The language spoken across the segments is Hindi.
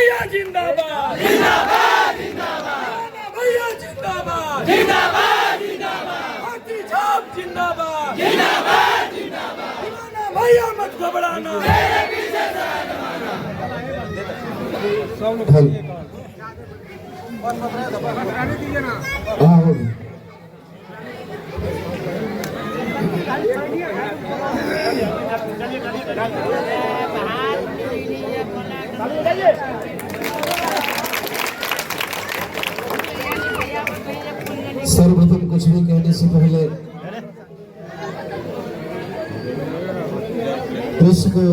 भैया जिंदाबाद जिंदाबाद जिंदाबाद भैया जिंदाबाद जिंदाबाद जिंदाबाद हाथी छाप जिंदाबाद जिंदाबाद जिंदाबाद दीवाना भैया मत घबराना तेरे पीछे सर्वप्रथम कुछ भी कहने से पहले विश्व को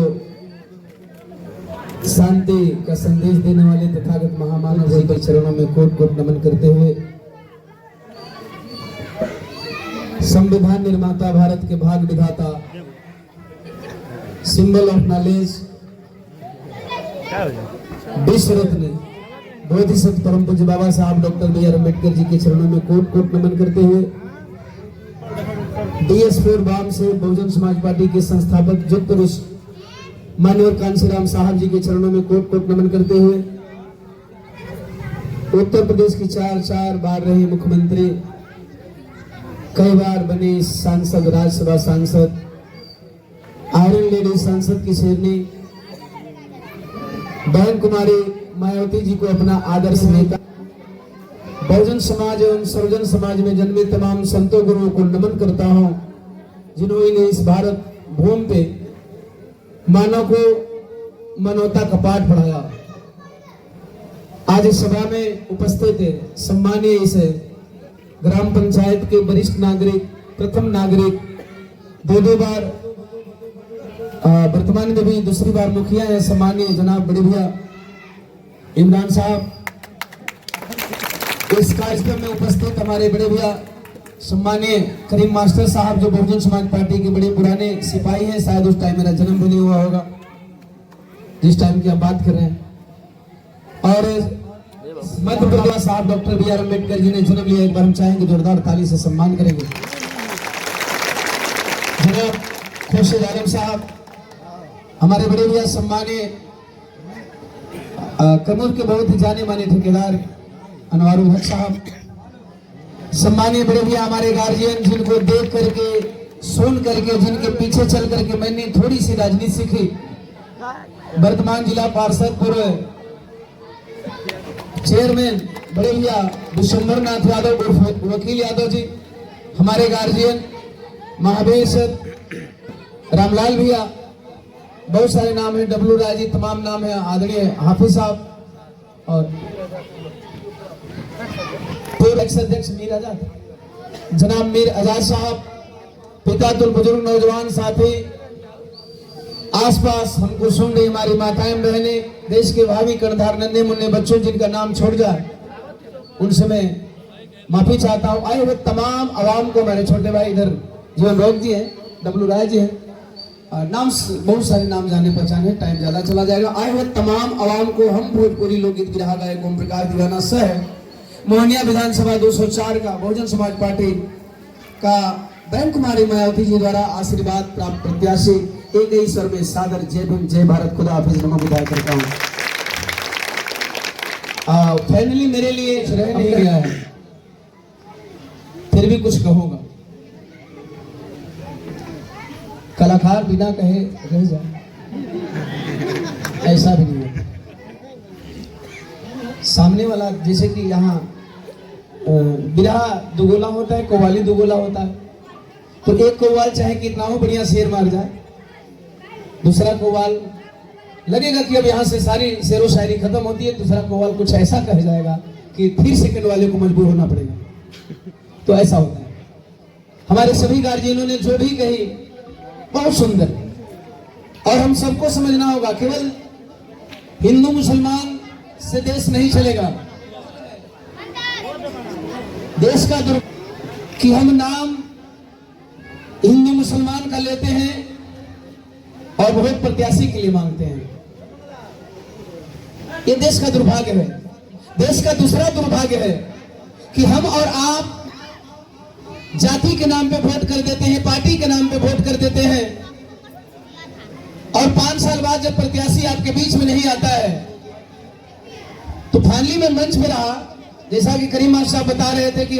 शांति का संदेश देने वाले तथागत महामानव जी के चरणों में कोट कोट नमन करते हुए संविधान निर्माता, भारत के भाग विधाता, सिंबल ऑफ नॉलेज, विश्व रत्न बोधिसत्व परम पूज्य बाबा साहब doctor B are Ambedkar ji के चरणों में कोट कोट नमन करते हुए DS4 वाम से बहुजन समाज पार्टी के संस्थापक युग पुरुष माननीय कांशीराम साहब जी के चरणों में कोट कोट नमन करते हुए उत्तर प्रदेश की 4 बार रहे मुख्यमंत्री, कई बार बने सांसद, राज्यसभा सांसद, आयरन लेडी सांसद की शेरनी, बहन कुमारी मायावती जी को अपना आदर्श नेता, बहुजन समाज एवं सर्वजन समाज में जन्मे तमाम संतों गुरुओं को नमन करता हूं, जिन्होंने इस भारत भूमि पे मानव को मानवता का पाठ पढ़ाया। आज इस सभा में उपस्थित सम्मानीय इस ग्राम पंचायत के वरिष्ठ नागरिक, प्रथम नागरिक, दो बार वर्तमान में भी दूसरी बार मुखिया है, सम्मानीय जनाब बड़े भैया इमरान साहब, इस कार्यक्रम में उपस्थित हमारे बड़े भैया सम्मानीय करीम मास्टर साहब, जो बहुजन समाज पार्टी के बड़े पुराने सिपाही हैं, शायद उस टाइम मेरा जन्म भी नहीं हुआ होगा जिस टाइम की आप बात कर रहे हैं, और मध्य प्रदेश साहब doctor B are Ambedkar ji ने जन्म लिया, एक बार हम चाहेंगे जोरदार ताली से सम्मान करेंगे। जनाब खुर्शीद आलम साहब, हमारे बड़े भैया सम्मानीय कमूर के बहुत ही जाने माने ठेकेदार अनवारुल हक साहब, सम्मानीय बड़े भैया हमारे गार्जियन, जिनको देख करके, सुन करके, जिनके पीछे चल करके मैंने थोड़ी सी राजनीति सीखी, वर्तमान जिला पार्षद पूर्व चेयरमैन बड़े भैया विश्वंभर नाथ यादव, वकील यादव जी, हमारे गार्जियन महावेश रामलाल भैया, बहुत सारे नाम है, डब्लू राय जी, तमाम नाम है, आदरणीय हाफिज साहब, और पूर्व अध्यक्ष मीर आजाद, जनाब मीर आजाद साहब, पितातुल बुजुर्ग नौजवान साथी, आसपास हमको सुन रही हमारी माताएं बहनें, देश के भावी कर्णधार नन्हे मुन्ने बच्चों जिनका नाम छोड़ जाए उनसे मैं माफी चाहता हूं। आए हुए तमाम आवाम को, मेरे छोटे भाई इधर जीवन रोग जी हैं, डब्लू राय जी हैं, नाम बहुत सारे नाम जाने पहचाने, टाइम ज्यादा चला जाएगा। आए हुए तमाम आवाम को हम भोजपुरी लोकगीत गिरा गायक ओम प्रकाश दीवाना सह मोहनिया विधानसभा 204 का बहुजन समाज पार्टी का बहन कुमारी मायावती जी द्वारा आशीर्वाद प्राप्त प्रत्याशी एक ही स्वर में सादर जय भीम जय भारत खुदा हाफिज नमो विदाई करता हूँ। फाइनली मेरे लिए रह नहीं गया है, फिर भी कुछ कहूंगा। कलाकार बिना कहे रह जाए, ऐसा भी नहीं है। सामने वाला, जैसे कि यहाँ बिरहा दुगोला होता है, कव्वाली दुगोला होता है, तो एक कव्वाल चाहे कितना हो बढ़िया शेर मार जाए, दूसरा कव्वाल लगेगा कि अब यहाँ से सारी शेरो शायरी खत्म होती है, दूसरा कव्वाल कुछ ऐसा कह जाएगा कि फिर सेकंड वाले को मजबूर होना पड़ेगा। तो ऐसा होता है। हमारे सभी गार्जियनों ने जो भी कही बहुत सुंदर, और हम सबको समझना होगा, केवल हिंदू मुसलमान से देश नहीं चलेगा। देश का कि हम नाम हिंदू मुसलमान का लेते हैं और वोट प्रत्याशी के लिए मांगते हैं, ये देश का दुर्भाग्य है। देश का दूसरा दुर्भाग्य है कि हम और आप जाति के नाम पे वोट कर देते हैं, पार्टी के नाम पे वोट कर देते हैं, और 5 साल बाद जब प्रत्याशी आपके बीच में नहीं आता है तो फाइनली मैं मंच पे रहा, जैसा कि करीम मास्टर साहब बता रहे थे कि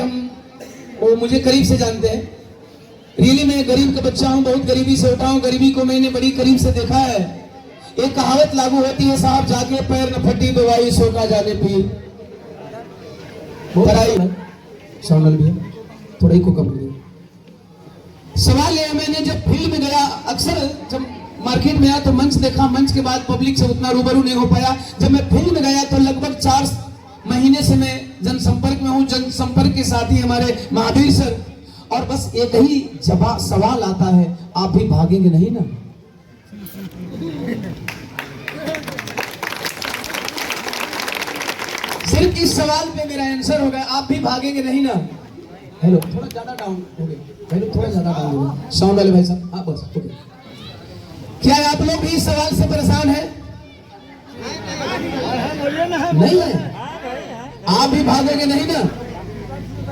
वो मुझे करीब से जानते हैं। रियली मैं गरीब का बच्चा हूं, बहुत गरीबी से उठा हूं, गरीबी को मैंने बड़ी करीब से देखा है। एक कहावत लागू होती है, साहब जाके पैर न फटी दवाई सोका जाने पी सोनल भी थोड़ा ही को कम करिए। सवाल यह, मैंने जब फील्ड में गया, अक्सर जब मार्केट में आया तो मंच देखा, मंच के बाद पब्लिक से उतना रूबरू नहीं हो पाया। जब मैं फील्ड में गया तो लगभग 4 महीने से मैं जनसंपर्क में हूँ। जनसंपर्क के साथी हमारे महावीर सर, और बस एक ही सवाल आता है, आप भी भागेंगे नहीं ना? सिर्फ इस सवाल पे मेरा आंसर हो गया, आप भी भागेंगे नहीं ना? हेलो, थोड़ा ज्यादा डाउन हो गया, हेलो थोड़ा ज्यादा डाउन हो गया, साउंड वाले भाई साहब, आप बस ओके। क्या आप लोग भी इस सवाल से परेशान हैं? नहीं है? आप भी भागोगे नहीं ना?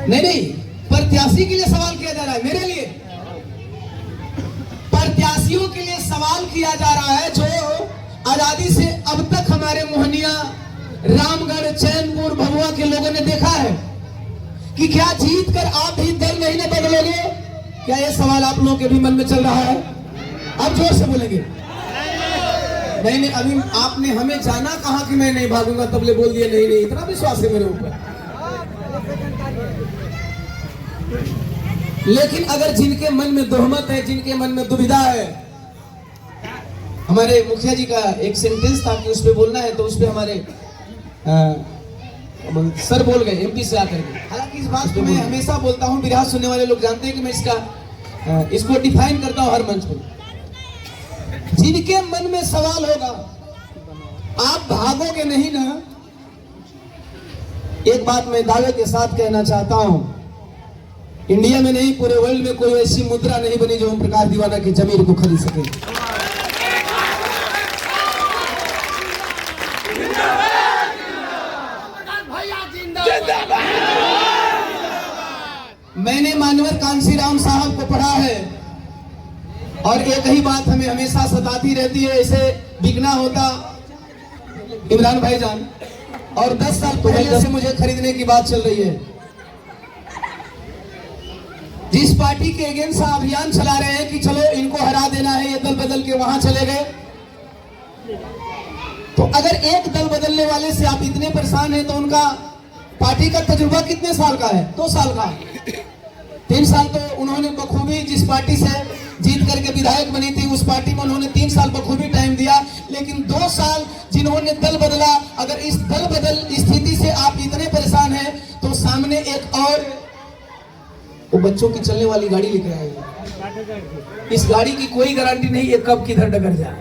नहीं, प्रत्याशी के लिए सवाल किया जा रहा है, मेरे लिए। प्रत्याशियों के लिए सवाल किया जा रहा है जो आजादी से अब तक हमारे मोहनिया, रामगढ़, चैनपुर, भभुआ के लोगों ने देखा है कि क्या जीत कर आप भी दल नहीं न बदलोगे? क्या यह सवाल आप लोगों के भी मन में चल रहा है? अब जोर से बोलेंगे। नहीं, अभी आपने हमें जाना कहा कि मैं नहीं भागूंगा, तबले बोल दिया नहीं, इतना विश्वास है मेरे ऊपर। लेकिन अगर जिनके मन में दोहमत है, जिनके मन में दुविधा है, हमारे मुखिया जी का एक सेंटेंस था कि उस पे बोलना है, तो उस पे हमारे सर बोल गए एमपी से आकर के। हालांकि इस बात को मैं हमेशा बोलता हूं, बिरहा सुनने वाले लोग जानते हैं कि मैं इसको डिफाइन करता हूं हर मंच पर। जिनके मन में सवाल होगा, आप भागोगे नहीं ना? एक बात मैं दावे के साथ कहना चाहता हूं, इंडिया में नहीं पूरे वर्ल्ड में कोई ऐसी मुद्रा नहीं बनी जो ओम प्रकाश दीवाना की जमीन को खरीद सके। मैंने मानवर कांसीराम साहब को पढ़ा है, और एक ही बात हमें हमेशा सताती रहती है, इसे बिकना होता इमरान भाईजान, और 10 साल पहले से मुझे खरीदने की बात चल रही है। जिस पार्टी के अगेंस्ट अभियान चला रहे हैं कि चलो इनको हरा देना है, ये दल बदल के वहां चले गए, तो अगर एक दल बदलने वाले से आप इतने परेशान हैं, तो उनका पार्टी का तजुर्बा कितने साल का है? 2 साल का। 3 साल तो उन्होंने बखूबी, जिस पार्टी से जीत करके विधायक बनी थी उस पार्टी में उन्होंने 3 साल बखूबी टाइम दिया। लेकिन 2 साल जिन्होंने दल बदला, अगर इस दल बदल स्थिति से आप इतने परेशान हैं, तो सामने एक और वो बच्चों की चलने वाली गाड़ी लेकर आएगा। इस गाड़ी की कोई गारंटी नहीं है कब किधर डगर जाए,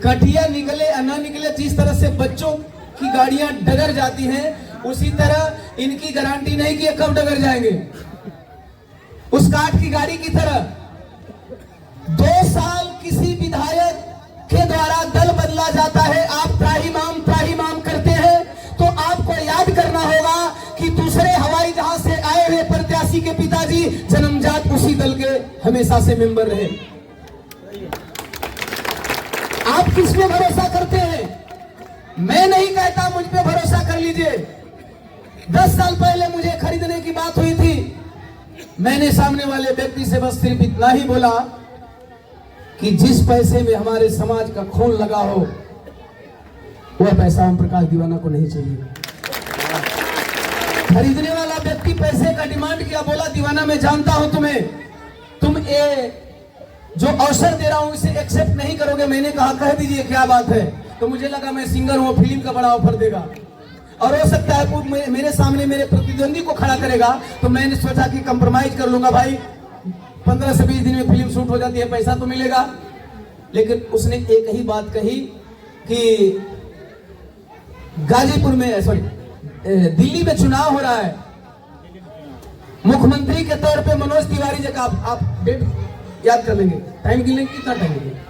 कटिया निकले या ना निकले। जिस तरह से बच्चों की गाड़ियां डगर जाती हैं, उसी तरह इनकी गारंटी नहीं कि ये कब डगर जाएंगे। उस काठ की गाड़ी की तरह 2 साल किसी विधायक के द्वारा दल बदला जाता है, आप त्राहिमाम करते हैं, तो आपको याद करना होगा कि दूसरे हवाई जहाज से आए हुए प्रत्याशी के पिताजी जन्मजात उसी दल के हमेशा से मेंबर रहे। आप किस पे भरोसा करते हैं? मैं नहीं कहता मुझ पे भरोसा कर लीजिए। 10 साल पहले मुझे खरीदने की बात हुई थी, मैंने सामने वाले व्यक्ति से बस सिर्फ इतना ही बोला कि जिस पैसे में हमारे समाज का खून लगा हो, वह पैसा ओम प्रकाश दीवाना को नहीं चाहिए। खरीदने वाला व्यक्ति पैसे का डिमांड किया, बोला दीवाना मैं जानता हूं तुम्हें, तुम ये जो अवसर दे रहा हूं इसे एक्सेप्ट नहीं करोगे। मैंने कहा कह दीजिए क्या बात है, तो मुझे लगा मैं सिंगर हूं, फिल्म का बड़ा ऑफर देगा और हो सकता है मेरे सामने मेरे प्रतिद्वंदी को खड़ा करेगा। तो मैंने सोचा कि कंप्रोमाइज कर लूंगा भाई, 15 से 20 दिन में फिल्म शूट हो जाती है, पैसा तो मिलेगा। लेकिन उसने एक ही बात कही कि गाजीपुर में, सॉरी दिल्ली में चुनाव हो रहा है, मुख्यमंत्री के तौर पे मनोज तिवारी जी का, आप डेट याद कर लेंगे, टाइम गिन लेंगे, कितना टाइम लगेगा।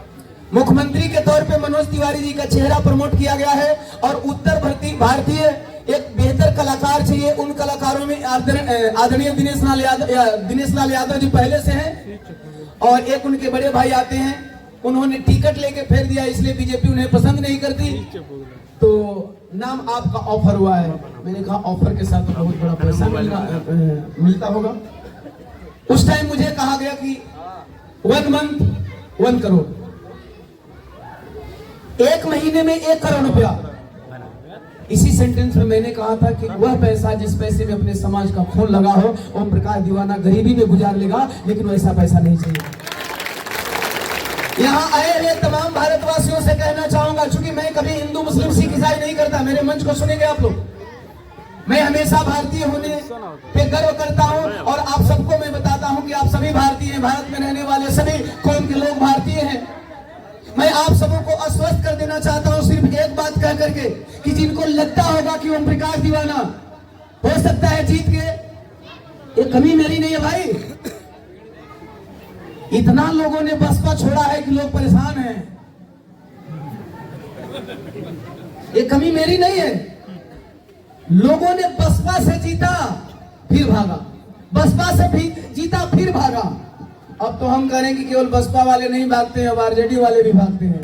मुख्यमंत्री के तौर पे मनोज तिवारी जी का चेहरा प्रमोट किया गया है, और उत्तर भारतीय एक बेहतर कलाकार चाहिए। उन कलाकारों में आदरणीय दिनेश लाल यादव जी पहले से हैं, और एक उनके बड़े भाई आते हैं, उन्होंने टिकट लेके फेर दिया, इसलिए बीजेपी उन्हें पसंद नहीं करती। तो नाम आपका ऑफर हुआ है। मैंने कहा ऑफर के साथ तो बहुत बड़ा पैसा मिलता होगा। उस टाइम मुझे कहा गया कि 1 मंथ 1 करोड़, 1 महीने में 1 करोड़ रुपया। इसी सेंटेंस में मैंने कहा था कि वह पैसा जिस पैसे में अपने समाज का खून लगा हो, ओम प्रकाश दीवाना गरीबी में गुजार लेगा, लेकिन वैसा पैसा नहीं चाहिए। यहाँ आए हुए तमाम भारतवासियों से कहना चाहूंगा, चूंकि मैं कभी हिंदू मुस्लिम सिख ईसाई नहीं करता, मेरे मंच को सुनेंगे आप लोग, मैं हमेशा भारतीय होने पे गर्व करता हूं और आप सबको मैं बताता हूं कि आप सभी भारतीय हैं। भारत में रहने वाले सभी कौम के लोग भारतीय हैं। मैं आप सबों को आश्वस्त कर देना चाहता हूं सिर्फ एक बात कह करके कि जिनको लगता होगा कि ओम प्रकाश दीवाना हो सकता है जीत के, ये कमी मेरी नहीं है भाई। इतना लोगों ने बसपा छोड़ा है कि लोग परेशान हैं, ये कमी मेरी नहीं है। लोगों ने बसपा से जीता फिर भागा, बसपा से भी जीता फिर भागा। अब तो हम करें कि केवल बसपा वाले नहीं भागते हैं, अब आरजेडी वाले भी भागते हैं।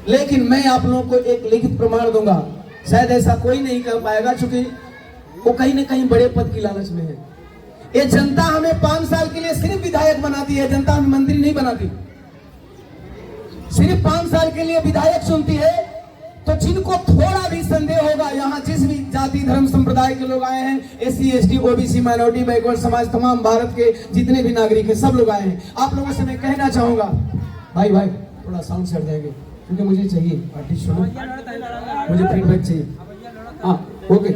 लेकिन मैं आप लोगों को एक लिखित प्रमाण दूंगा, शायद ऐसा कोई नहीं कर पाएगा, क्योंकि वो कहीं ना कहीं बड़े पद की लालच में है। ये जनता हमें 5 साल के लिए सिर्फ विधायक बनाती है, जनता हमें मंत्री नहीं बनाती। सिर्फ 5 साल के लिए विधायक चुनती है। तो जिनको थोड़ा भी संदेह होगा, यहाँ जिस भी जाति धर्म संप्रदाय के लोग आए हैं, SC ST OBC minority backward समाज, तमाम भारत के जितने भी नागरिक हैं, सब लोग आए हैं। आप लोगों से मैं कहना चाहूंगा, भाई थोड़ा साउंड सेट देंगे क्योंकि मुझे चाहिए आर्टिस्ट सुनो, मुझे फीडबैक चाहिए। हाँ ओके,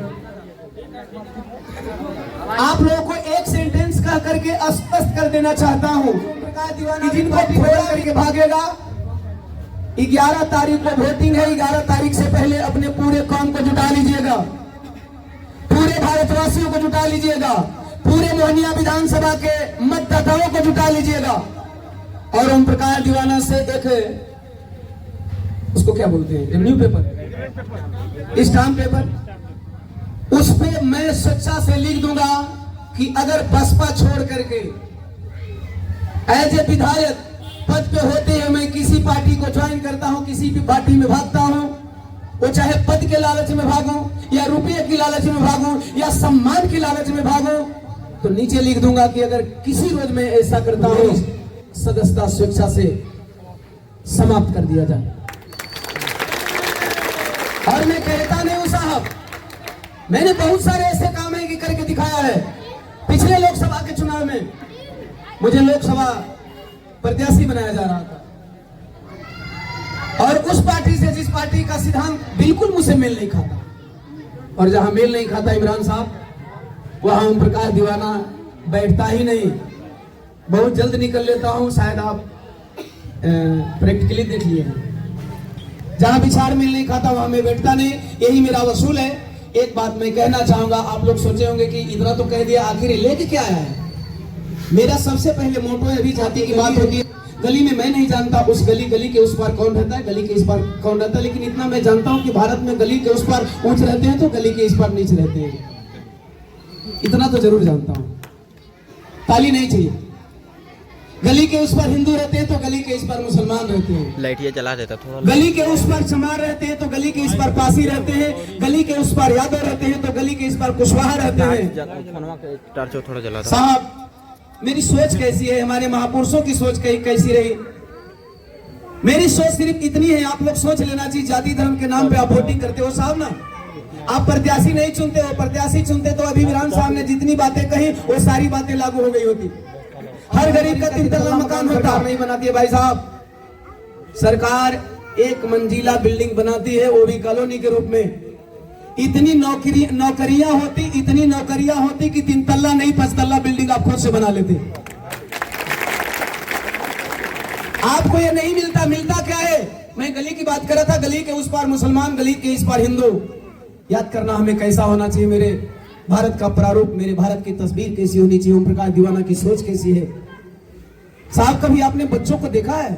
आप लोगों को एक सेंटेंस कह करके स्पष्ट कर देना चाहता हूँ कि जिनको थोड़ा करके भागेगा, 11 तारीख को वोटिंग है। 11 तारीख से पहले अपने पूरे कौम को जुटा लीजिएगा, पूरे भारतवासियों को जुटा लीजिएगा, पूरे मोहनिया विधानसभा के मतदाताओं को जुटा लीजिएगा और ओम प्रकाश दीवाना से एक, उसको क्या बोलते हैं, रेवेन्यू पेपर, स्टाम्प पेपर, उस पे मैं सच्चा से लिख दूंगा कि अगर बसपा छोड़ करके एज ए विधायक पद पे होते हैं मैं किसी पार्टी को ज्वाइन करता हूं, किसी भी पार्टी में भागता हूं, वो चाहे पद के लालच में भागूं या रुपये की लालच में भागूं या सम्मान की लालच में भागूं, तो नीचे लिख दूंगा कि अगर किसी रोज में ऐसा करता हूं, सदस्यता स्वेच्छा से समाप्त कर दिया जाए। और मैं कहता नहीं हूं साहब, मैंने बहुत सारे ऐसे काम है कि करके दिखाया है। पिछले लोकसभा के चुनाव में मुझे लोकसभा प्रत्याशी बनाया जा रहा था और उस पार्टी से जिस पार्टी का सिद्धांत बिल्कुल मुझसे मेल नहीं खाता, और जहां मेल नहीं खाता इमरान साहब, वहां ओम प्रकाश दीवाना बैठता ही नहीं। बहुत जल्द निकल लेता हूं, शायद आप प्रैक्टिकली देख लिए। जहां विचार मेल नहीं खाता वहां मैं बैठता नहीं, यही मेरा वसूल है। एक बात मैं कहना चाहूंगा, आप लोग सोचे होंगे कि इतना तो कह दिया, आखिर लेके क्या आया है। मेरा सबसे पहले मोटो है, अभी जाति की बात होती है, गली में मैं नहीं जानता उस गली के उस पार कौन रहता है, गली के इस पार कौन रहता है, लेकिन इतना मैं जानता हूं कि भारत में गली के उस पार ऊंच रहते हैं तो गली के इस पार नीच रहते हैं। इतना तो जरूर जानता हूं, ताली नहीं चाहिए। गली के उस पर हिंदू रहते हैं तो गली के इस पर मुसलमान रहते हैं, लाइटिया जला देता थोड़ा। गली के उस पर चमार रहते हैं तो गली के इस पर पासी रहते हैं, गली के उस पर यादव रहते हैं तो गली के इस पर कुशवाहा रहते हैं। थोड़ा जला साहब मेरी सोच कैसी है, हमारे महापुरुषों की सोच कैसी रही, मेरी सोच सिर्फ इतनी है। आप लोग सोच लेना चाहिए, जाति धर्म के नाम पे आप वोटिंग करते हो साहब ना, आप प्रत्याशी नहीं चुनते हो। प्रत्याशी चुनते तो अभी इमरान साहब ने जितनी बातें कही वो सारी बातें लागू हो गई होती। हर गरीब का 3 तल्ला मकान होता, नहीं बनाती है भाई साहब। सरकार 1 मंजिला बिल्डिंग बनाती है, वो भी कॉलोनी के रूप में। इतनी नौकरियां होती, इतनी नौकरियां होती कि 3 तल्ला नहीं 5 तल्ला बिल्डिंग आप खुद से बना लेते। आपको ये नहीं मिलता, मिलता क्या है? मैं गली की बात कर रहा था, गली के उस पार मुसलमान, गली के इस पार हिंदू। याद करना हमें कैसा होना चाहिए, मेरे भारत का प्रारूप, मेरे भारत की तस्वीर कैसी होनी चाहिए, ओम प्रकाश दीवाना की सोच कैसी है। साहब कभी आपने बच्चों को देखा है,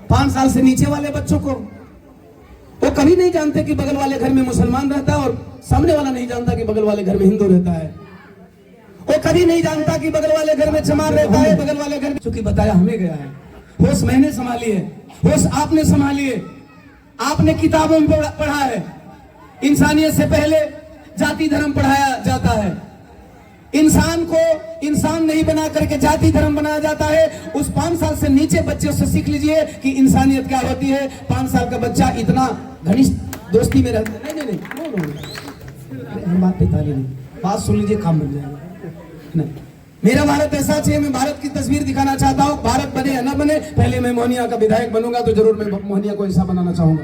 5 साल से नीचे वाले बच्चों को? वो कभी नहीं जानते कि बगल वाले घर में मुसलमान रहता है और सामने वाला नहीं जानता कि बगल वाले घर में हिंदू रहता है। वो कभी नहीं जानता कि बगल वाले घर में चमार रहता है, बगल वाले घर में, चूंकि बताया हमें गया है। होश मैंने संभाली है, होश आपने संभाली है। आपने किताबों में पढ़ा है, इंसानियत से पहले जाति धर्म पढ़ाया जाता है। इंसान को इंसान नहीं बना करके जाति धर्म बनाया जाता है। उस 5 साल से नीचे बच्चे से सीख लीजिए कि इंसानियत क्या होती है। 5 साल का बच्चा इतना घनिष्ठ दोस्ती में रहता है। नहीं, बात नहीं, बात सुन लीजिए, काम बन जाएगा। नहीं, मेरा भारत ऐसा चाहिए। मैं भारत की तस्वीर दिखाना चाहता हूं। भारत बने या न बने, पहले मैं मोहनिया का विधायक बनूंगा तो जरूर मैं मोहनिया को ऐसा बनाना चाहूंगा।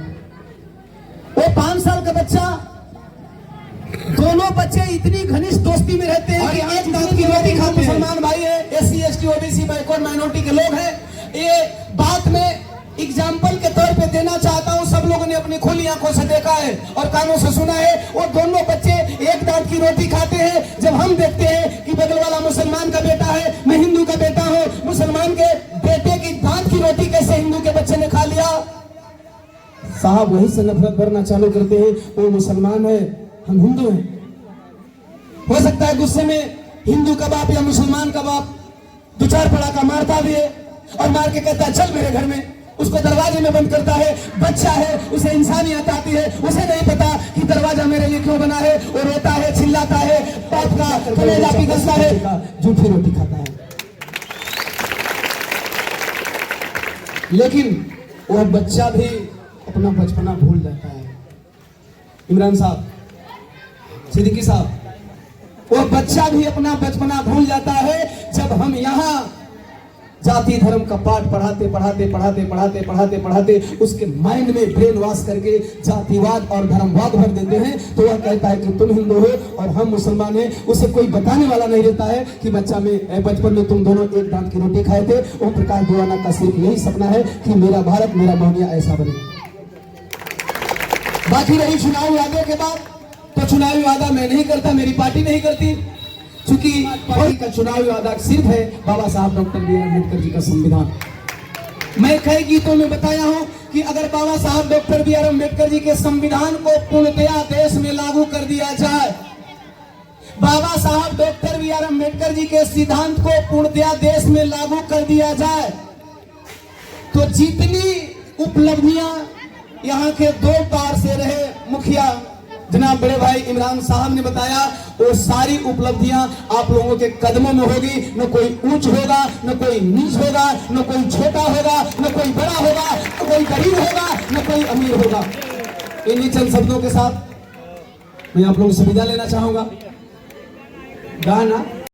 वो 5 साल का बच्चा, दोनों बच्चे इतनी घनिष्ठ दोस्ती में रहते हैं कि एक दांत की रोटी खाते हैं। मुसलमान भाई है, SC ST OBC backward minority के लोग हैं। ये बात में एग्जाम्पल के तौर पे देना चाहता हूं। सब लोगों ने अपनी खुली आंखों से देखा है और कानों से सुना है। वो दोनों बच्चे एक दांत की रोटी खाते हैं। जब हम देखते हैं कि बगल वाला मुसलमान का बेटा है, मैं हिंदू का बेटा हूं, मुसलमान के बेटे की दांत की रोटी कैसे हिंदू के बच्चे ने खा लिया, साहब वही से नफरत भरना चालू करते हैं। वो मुसलमान है, हम हिंदू हैं। हो सकता है गुस्से में हिंदू का बाप या मुसलमान का बाप 2-4 पड़ाका मारता भी है और मार के कहता है चल मेरे घर में, उसको दरवाजे में बंद करता है। बच्चा है, उसे इंसानियत आती है, उसे नहीं पता कि दरवाजा मेरे लिए क्यों बना है। वो रोता है, चिल्लाता है, बाप का कलेजा पिघलता है, झूठी रोटी खाता है। लेकिन वह बच्चा भी अपना बचपना भूल जाता है। इमरान साहब, सिद्दीकी साहब, वो बच्चा भी अपना बचपना भूल जाता है जब हम यहाँ जाति धर्म का पाठ पढ़ाते उसके माइंड में ब्रेन वॉश करके जातिवाद और धर्मवाद भर देते हैं। तो वह कहता है कि तुम हिंदू हो और हम मुसलमान हैं। उसे कोई बताने वाला नहीं रहता है कि बच्चा में बचपन में तुम दोनों एक दांत की रोटी खाए थे। ओम प्रकाश दीवाना का सिर्फ यही सपना है कि मेरा भारत, मेरा मोहनिया ऐसा बने। बाकी रही चुनावी वादे के बाद, तो चुनावी वादा मैं नहीं करता, मेरी पार्टी नहीं करती, क्योंकि पार्टी का चुनावी वादा सिर्फ है बाबा साहब doctor B are Ambedkar ji का संविधान। मैं कई गीतों में बताया हूं कि अगर बाबा साहब doctor B are Ambedkar ji के संविधान को पूर्णतया देश में लागू कर दिया जाए, बाबा साहब doctor B are Ambedkar ji के सिद्धांत को पूर्णतया देश में लागू कर दिया जाए, तो जितनी उपलब्धियां यहाँ के 2 बार से रहे मुखिया जनाब बड़े भाई इमरान साहब ने बताया, वो सारी उपलब्धियां आप लोगों के कदमों में होगी। न कोई ऊंच होगा, न कोई नीच होगा, न कोई छोटा होगा, न कोई बड़ा होगा, न कोई गरीब होगा, न कोई अमीर होगा। इन्हीं चंद शब्दों के साथ मैं आप लोगों से विदा लेना चाहूंगा। गाना